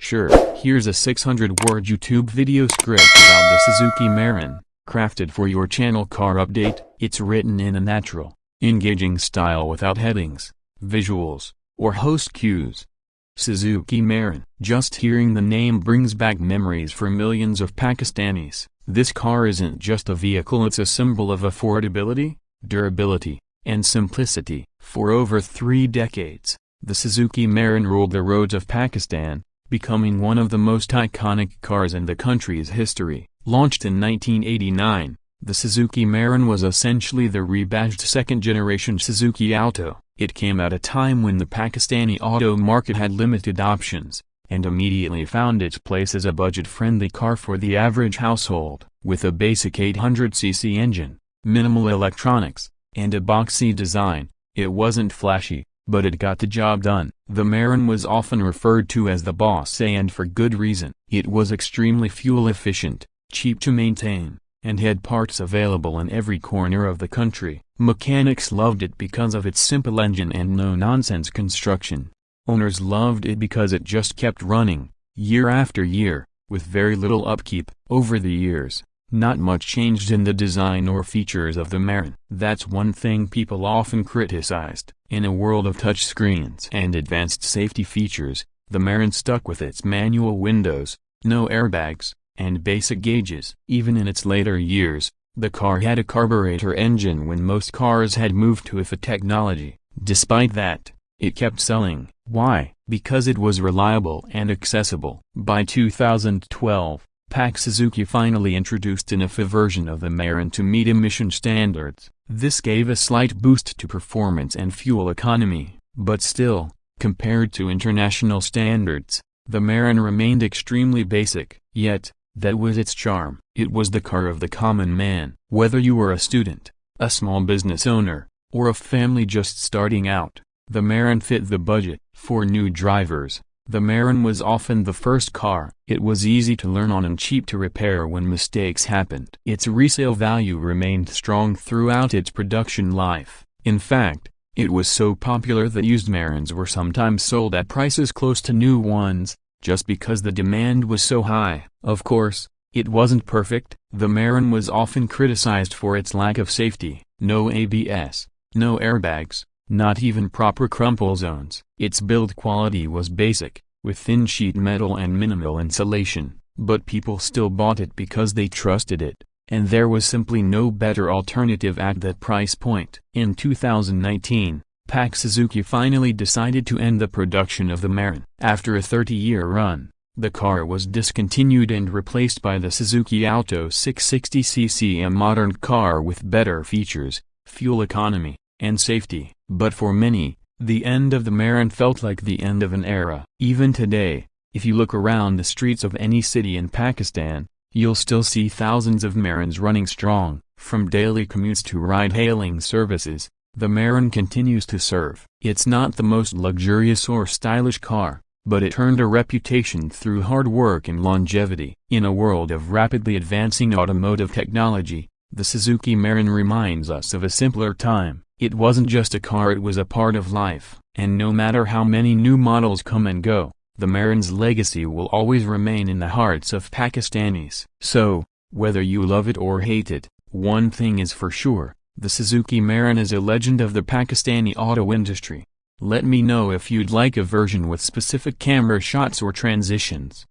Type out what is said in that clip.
Sure, here's a 600-word YouTube video script about the Suzuki Mehran, crafted for your channel car update. It's written in a natural, engaging style without headings, visuals, or host cues. Suzuki Mehran. Just hearing the name brings back memories for millions of Pakistanis. This car isn't just a vehicle, it's a symbol of affordability, durability, and simplicity. For over 3 decades, the Suzuki Mehran ruled the roads of Pakistan, becoming one of the most iconic cars in the country's history. Launched in 1989, the Suzuki Mehran was essentially the rebadged second-generation Suzuki Alto. It came at a time when the Pakistani auto market had limited options, and immediately found its place as a budget-friendly car for the average household. With a basic 800cc engine, minimal electronics, and a boxy design, it wasn't flashy, but it got the job done. The Mehran was often referred to as the Boss, and for good reason. It was extremely fuel-efficient, cheap to maintain, and had parts available in every corner of the country. Mechanics loved it because of its simple engine and no-nonsense construction. Owners loved it because it just kept running, year after year, with very little upkeep. Over the years, not much changed in the design or features of the Mehran. That's one thing people often criticized. In a world of touchscreens and advanced safety features, the Mehran stuck with its manual windows, no airbags, and basic gauges. Even in its later years, the car had a carburetor engine when most cars had moved to IFA technology. Despite that, it kept selling. Why? Because it was reliable and accessible. By 2012, Suzuki finally introduced an IFA version of the Mehran to meet emission standards. This gave a slight boost to performance and fuel economy, but still, compared to international standards, the Mehran remained extremely basic. Yet, that was its charm. It was the car of the common man. Whether you were a student, a small business owner, or a family just starting out, the Mehran fit the budget. For new drivers, the Mehran was often the first car. It was easy to learn on and cheap to repair when mistakes happened. Its resale value remained strong throughout its production life. In fact, it was so popular that used Mehrans were sometimes sold at prices close to new ones, just because the demand was so high. Of course, it wasn't perfect. The Mehran was often criticized for its lack of safety. No ABS, no airbags, not even proper crumple zones. Its build quality was basic, with thin sheet metal and minimal insulation, but people still bought it because they trusted it, and there was simply no better alternative at that price point. In 2019, Suzuki finally decided to end the production of the Mehran. After a 30-year run, the car was discontinued and replaced by the Suzuki Alto 660cc, a modern car with better features, fuel economy, and safety. But for many, the end of the Mehran felt like the end of an era. Even today, if you look around the streets of any city in Pakistan, you'll still see thousands of Mehrans running strong. From daily commutes to ride-hailing services, the Mehran continues to serve. It's not the most luxurious or stylish car, but it earned a reputation through hard work and longevity. In a world of rapidly advancing automotive technology, the Suzuki Mehran reminds us of a simpler time. It wasn't just a car, it was a part of life. And no matter how many new models come and go, the Mehran's legacy will always remain in the hearts of Pakistanis. So, whether you love it or hate it, one thing is for sure, the Suzuki Mehran is a legend of the Pakistani auto industry. Let me know if you'd like a version with specific camera shots or transitions.